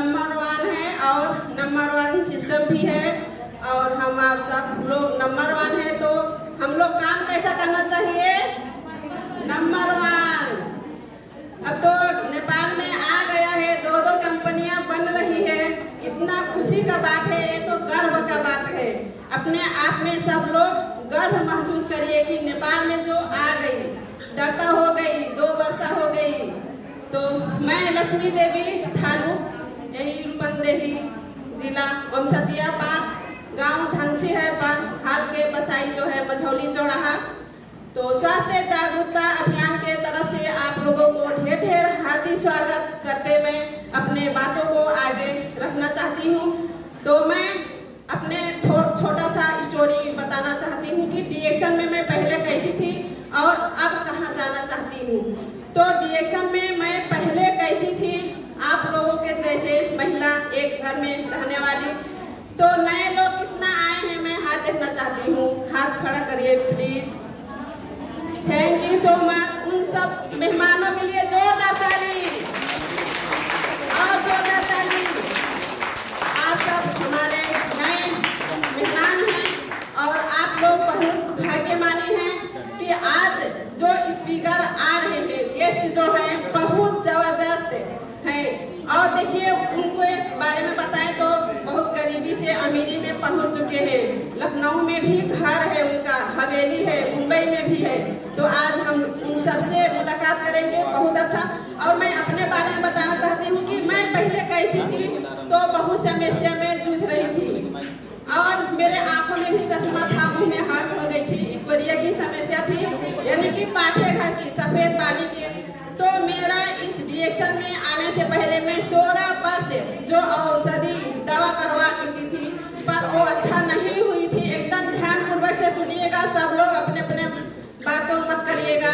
Number 1 है और number 1 system भी है और हम आप सब लोग नंबर 1 है, तो हम लोग काम कैसा करना चाहिए? नंबर 1। अब तो नेपाल में आ गया है, 2 कंपनियां बन रही है, कितना खुशी का बात है, ये तो गर्व का बात है। अपने आप में सब लोग गर्व महसूस करिए कि नेपाल में जो आ गई, दर्ता हो गई, 2 वर्षा हो गई। तो मैं लक्ष्मी देवी ठाकुर, यही रूपंदेही जिला वमसतिया 5 गांव धनसी है, पर हाल के बसाई जो है मझौली चौराहा। तो स्वास्थ्य जागरूकता अभियान के तरफ से आप लोगों को ढेर ढेर हार्दिक स्वागत करते मैं अपने बातों को आगे रखना चाहती हूँ। तो मैं अपने छोटा सा स्टोरी बताना चाहती हूँ कि डिएक्शन में मैं पहले कैसी थी और अब कहाँ जाना चाहती हूँ। तो डिएक्शन में मैं पहले कैसी थी, आप लोगों के जैसे महिला, एक घर में रहने वाली। तो नए लोग कितना आए हैं मैं हाथ देखना चाहती हूँ, हाथ खड़ा करिए please. Thank you so much. उन सब मेहमानों के लिए जोरदार ताली और जोरदार ताली। आप सब हमारे नए मेहमान हैं और आप लोग बहुत भाग्यमानी हैं कि आज जो स्पीकर आ रहे हैं, गेस्ट जो हैं बहुत जबरदस्त हैं। और देखिए उनके बारे में बताएं तो बहुत गरीबी से अमीरी में पहुंच चुके हैं। लखनऊ में भी घर है उनका, हवेली है, मुंबई में भी है। तो आज हम उन सबसे मुलाकात करेंगे, बहुत अच्छा। और मैं अपने बारे में बताना चाहती हूँ कि मैं पहले कैसी थी। तो बहुत समस्या में जूझ रही थी और मेरे आंखों में भी चश्मा था, मुँह में हर्ष हो गई थी, इक्वरिया की समस्या थी, यानी कि पाठे घर की, सफेद पानी की। तो मेरा इस डिएक्शन में आने से पहले मैं 16 वर्ष जो औषधि दवा करवा चुकी थी, पर वो अच्छा नहीं हुई थी। एकदम ध्यानपूर्वक से सुनिएगा, सब लोग अपने अपने बातों मत करिएगा।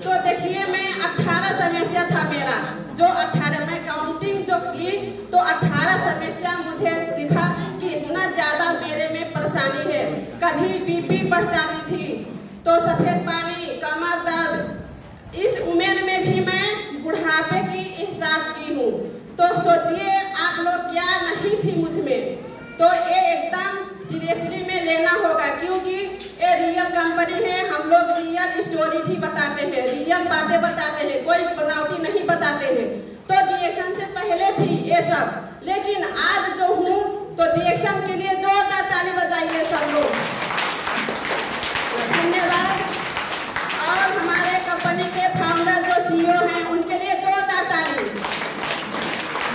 तो देखिए मैं 18 समस्या था मेरा, जो 18 मैं काउंटिंग जो की तो 18 समस्या मुझे दिखा कि इतना ज्यादा मेरे में परेशानी है। कभी बीपी बढ़ जाती थी, तो सफेद पानी, कमर दर्द। इस उम्र में भी मैं बुढ़ापे की एहसास की हूँ। तो सोचिए आप लोग क्या नहीं थी मुझ में। तो ये एकदम सीरियसली में लेना होगा, क्योंकि ये रियल कंपनी है। हम लोग रियल स्टोरी भी बताते हैं, रियल बातें बताते हैं, कोई बनावटी नहीं बताते हैं। तो डिएक्शन से पहले थी ये सब, लेकिन आज जो हूँ तो डिएक्शन के लिए जोरदार ताली बजाइए सब लोग। धन्यवाद। और हमारे कंपनी के फाउंडर जो सीईओ हैं उनके लिए जोरदार ताली।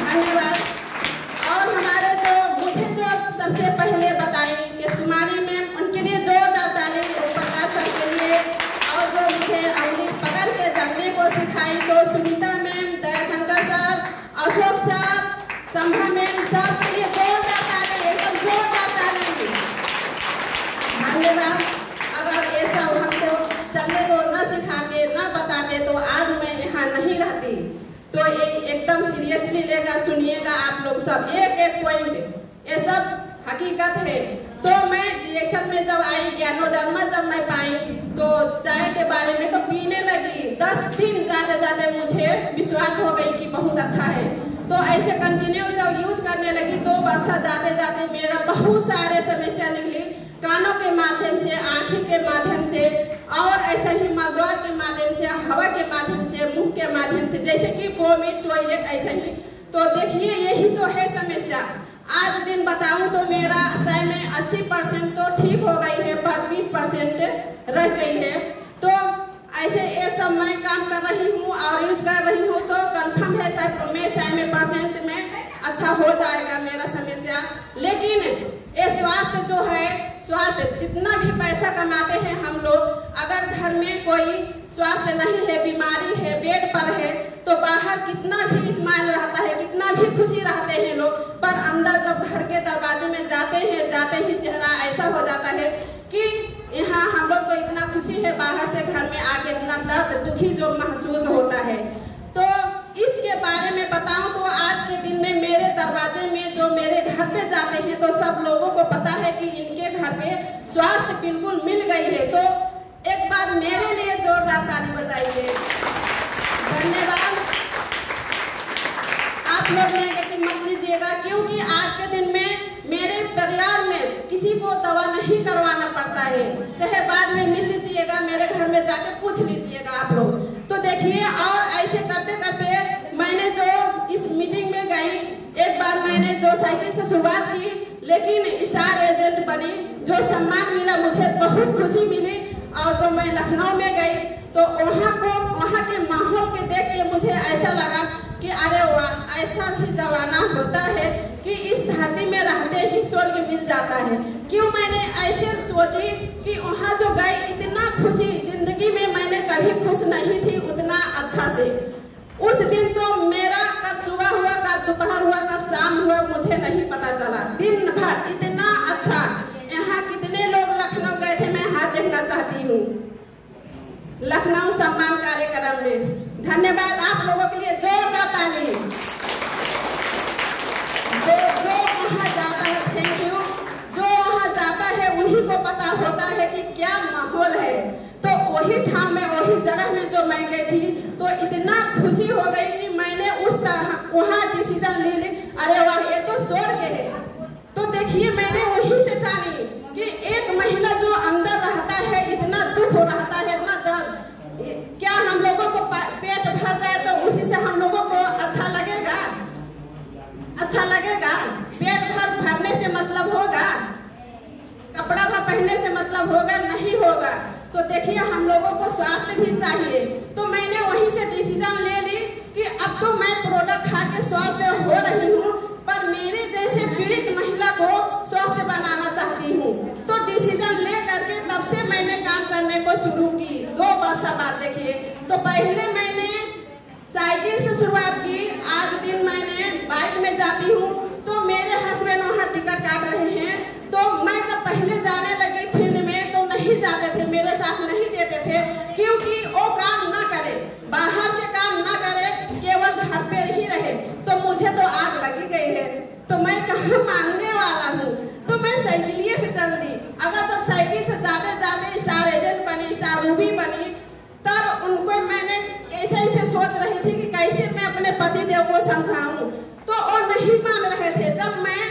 धन्यवाद। और हमारे जो मुझे जो सबसे पहले बताई केश कुमारी मैम, उनके लिए जोरदार ताली। प्रकाश सर के लिए। और जो मुझे अंगुली पकड़ के चलने को सिखाई तो Sunita ma'am, Dayashankar sir, Ashok sir, Sambha ma'am, सबके लिए जोरदार ताली, एकदम जोरदार ताली। धन्यवाद। अगर ये सब हमको चलने को न सिखाते, न बताते तो आज मैं यहाँ नहीं रहती। तो ये एकदम सीरियसली लेकर सुनिएगा आप लोग सब, एक एक पॉइंट, ये सब हकीकत है। तो मैं डिएक्शन में जब आई, ज्ञानोडर्मा जब मैं पाई तो चाय के बारे में तो पीने लगी। 10 दिन जाते जाते मुझे विश्वास हो गई कि बहुत अच्छा है। तो ऐसे कंटिन्यू जब यूज करने लगी, 2 वर्ष जाते जाते मेरा बहुत सारे समस्या निकली, कानों के माध्यम से, आँखों के माध्यम से, और ऐसे ही मलद्वार के माध्यम से, हवा के माध्यम से, मुंह के माध्यम से, जैसे कि वोमिट, टॉयलेट, ऐसे ही। तो देखिए यही तो है समस्या। आज दिन बताऊं तो मेरा 100 में 80% तो ठीक हो गई है, पर 20% रह गई है। तो ऐसे ये सब मैं काम कर रही हूँ और यूज कर रही हूँ, तो कंफर्म है सर मैं 100% में अच्छा हो जाएगा मेरा समस्या। लेकिन ये स्वास्थ्य जो है, स्वास्थ्य जितना भी पैसा कमाते हैं हम लोग, अगर घर में कोई स्वास्थ्य नहीं है, बीमारी है, बेड पर है, तो बाहर कितना भी स्माइल रहता है, कितना भी खुशी रहते हैं लोग, पर अंदर जब घर के दरवाजे में जाते ही चेहरा ऐसा हो जाता है कि यहाँ हम लोग को इतना खुशी है, बाहर से घर में आके इतना दर्द, दुखी जो महसूस होता है। तो इसके बारे में बताऊं तो आज के दिन में मेरे दरवाजे में जो मेरे घर पे जाते हैं तो सब लोगों को पता है कि इनके घर पे स्वास्थ्य बिल्कुल मिल गई है। तो एक बार मेरे लिए जोरदार ताली बजाइए। धन्यवाद। आप लोग ने मत लीजिए लीजिएगा, क्योंकि आज के दिन में मेरे परिवार में किसी को दवा नहीं करवाना पड़ता है। चाहे बाद में मिल लीजिएगा, मेरे घर में जाके पूछ लीजिएगा आप लोग। तो देखिए, और ऐसे करते करते मैंने जो इस मीटिंग में गई, एक बार मैंने जो साइकिल से शुरुआत की, लेकिन स्टार एजेंट बनी, जो सम्मान मिला मुझे बहुत खुशी मिली। और जो मैं लखनऊ में गई तो वहाँ के माहौल के देख के मुझे ऐसा लगा कि अरे वाह, ऐसा भी जमाना होता है कि इस धरती में रहते ही स्वर्ग मिल जाता है। क्यों मैंने ऐसे सोची कि वहाँ जो गई, इतना खुशी जिंदगी में मैंने कभी खुश नहीं थी उतना अच्छा से। उस दिन तो मेरा कब सुबह हुआ, कब दोपहर हुआ, कब शाम हुआ मुझे नहीं पता चला। दिन भर इतना अच्छा। यहाँ कितने लोग लखनऊ गए थे, मैं हाथ देखना चाहती हूँ लखनऊ सम्मान कार्यक्रम में। धन्यवाद आप लोगों के लिए, जोरदार ताली। जो वहाँ जाता है, थैंक यू। जो वहाँ जाता है उन्हीं को पता होता है कि क्या माहौल है। तो वही ठाव में, वही जगह में जो मैं गई थी, तो इतना खुशी हो गई कि मैंने उस वहाँ डिसीजन ले ली, अरे वाह, ये तो स्वर्ग है। तो देखिए, मैंने वहीं से जानी कि एक महिला जो अंदर रहता है, इतना दुख हो रहता है, इतना दर्द, क्या हम लोगों को पेट भर जाए तो उसी से हम लोगों को अच्छा लगेगा? अच्छा लगेगा? पेट भरने से मतलब होगा? कपड़ा भर पहनने से मतलब होगा? नहीं होगा। तो देखिए, हम लोगों को स्वास्थ्य भी चाहिए। तो मैंने वहीं से डिसीजन ले ली कि अब तो मैं प्रोडक्ट खा के स्वस्थ हो रही हूँ, पर मेरे जैसे पीड़ित महिला को स्वस्थ बनाना चाहती हूँ। तो डिसीजन ले करके तब से मैंने काम करने को शुरू की। 2 वर्ष बाद देखिए, तो पहले मैंने साइकिल से शुरुआत की, आज दिन मैंने बाइक में जाती हूँ। तो मेरे हस्बैंड वहाँ टिकट काट रहे हैं, तो मैं जब पहले जाने लगी फील्ड में तो नहीं जाते थे, मेरे साथ नहीं देते थे, क्योंकि वो काम ना करे, बाहर के काम ना करे, केवल घर पे ही रहे। तो मुझे तो आग लगी गई है, तो मैं कहाँ मानने वाला हूँ। तो मैं साइकिलिए से चल दी। अगर जब साइकिल से जाते जाते स्टार एजेंट बनी, स्टार रूबी बनी, तब उनको मैंने ऐसे सोच रही थी कि कैसे मैं अपने पति देव को समझाऊं। तो वो नहीं मान रहे थे। जब मैं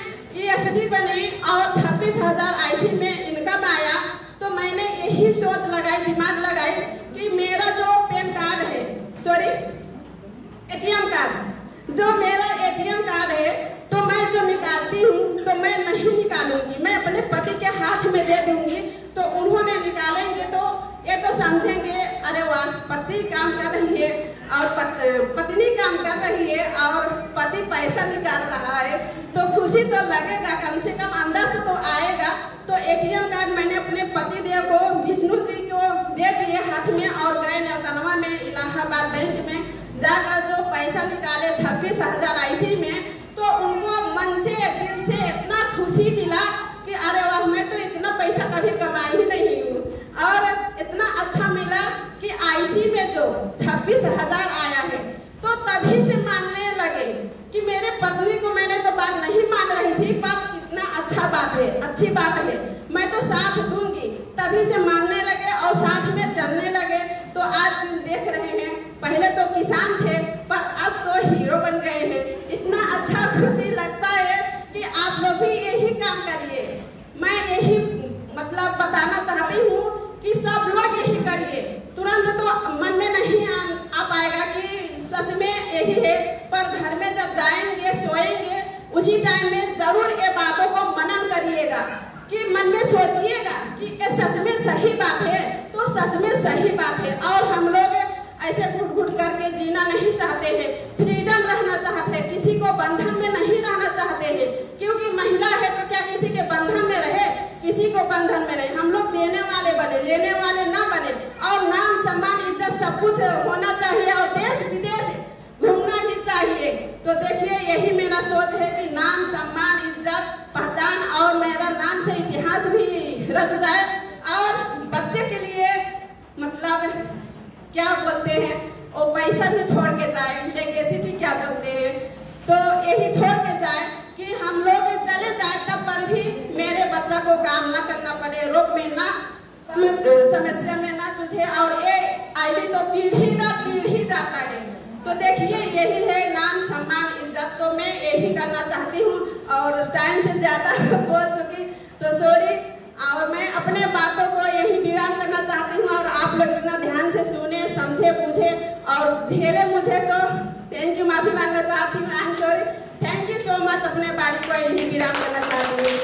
ESD बनी और 26,000 IC में इनकम आया, तो मैंने यही सोच लगाई, दिमाग लगाई कि मेरा जो पैन कार्ड है, सॉरी ATM कार्ड, जो मेरा ATM कार्ड है, तो मैं जो निकालती हूँ तो मैं नहीं निकालूंगी, मैं अपने पति के हाथ में दे दूंगी। तो उन्होंने निकालेंगे तो ये तो समझेंगे, अरे वाह, पति काम कर रही है और पत्नी काम कर रही है और पति पैसा निकाल रहा है, तो खुशी तो लगेगा, कम से कम अंदर से तो आएगा। तो ATM कार्ड मैंने अपने पति देव को, विष्णु जी को दे दिए हाथ में, और गए नौतनवा में इलाहाबाद बैंक में जाकर जो पैसा निकाले 26,000 IC में। तो उनको मन से, दिल से इतना खुशी मिला कि अरे वाह, मैं तो इतना पैसा कभी कमाई ही नहीं हूँ, और इतना अच्छा मिला कि IC में जो 26,000 आया है। तो तभी से मानने लगे कि मेरे पत्नी को, मैंने तो बात नहीं मान रही थी, पर इतना अच्छा बात है, अच्छी बात है, मैं तो साथ दूंगी। तभी से मानने लगे और साथ में चलने लगे। तो आज देख रहे हैं, पहले तो किसान थे, पर अब तो हीरो बन गए हैं। इतना अच्छा खुशी लगता है कि आप लोग भी यही काम करिए। मैं यही मतलब बताना चाहती हूँ कि सब लोग यही करिए। तुरंत तो मन में नहीं आ पाएगा कि सच में यही है, पर घर में जब जाएंगे, सोएंगे, उसी टाइम में जरूर ये बातों को मनन करिएगा, कि मन में सोचिएगा कि ये सच में सही बात है, तो सच में सही बात है। और हम लोग ऐसे घुट घुट करके जीना नहीं चाहते हैं, फ्रीडम रहना चाहते हैं, किसी को बंधन में नहीं रहना चाहते हैं, क्योंकि महिला है तो क्या किसी के बंधन में रहे? किसी को बंधन में नहीं। हम लोग देने वाले बने, लेने वाले ना बने। और नाम, सम्मान, इज्जत सब कुछ होना चाहिए, और देश विदेश घूमना ही चाहिए। तो देखिए, यही मेरा सोच है कि नाम, सम्मान, इज्जत, पहचान, और मेरा नाम से इतिहास भी रच जाए, और बच्चे के लिए मतलब क्या बोलते हैं, और पैसा भी छोड़ के जाए, लेगेसी भी क्या बोलते हैं, तो यही छोड़ के जाए कि हम लोग चले जाए, तब पर भी मेरे बच्चा को काम ना करना पड़े, रोग में ना, समस्या में ना तुझे। और ये आईडी तो पीढ़ी दर पीढ़ी जाता है। तो देखिए, यही है नाम, सम्मान, इज्जत। तक तो मैं यही करना चाहती हूँ और टाइम से ज़्यादा बोल चुकी तो सॉरी। और मैं अपने बातों को यही विराम करना चाहती हूँ और आप लोग इतना ध्यान से सुने, समझे, पूछे और झेले मुझे, तो थैंक यू, माफ़ी मांगना चाहती हूँ। I am sorry, thank you so much. अपने बाड़ी को यही विराम करना चाहती हूँ।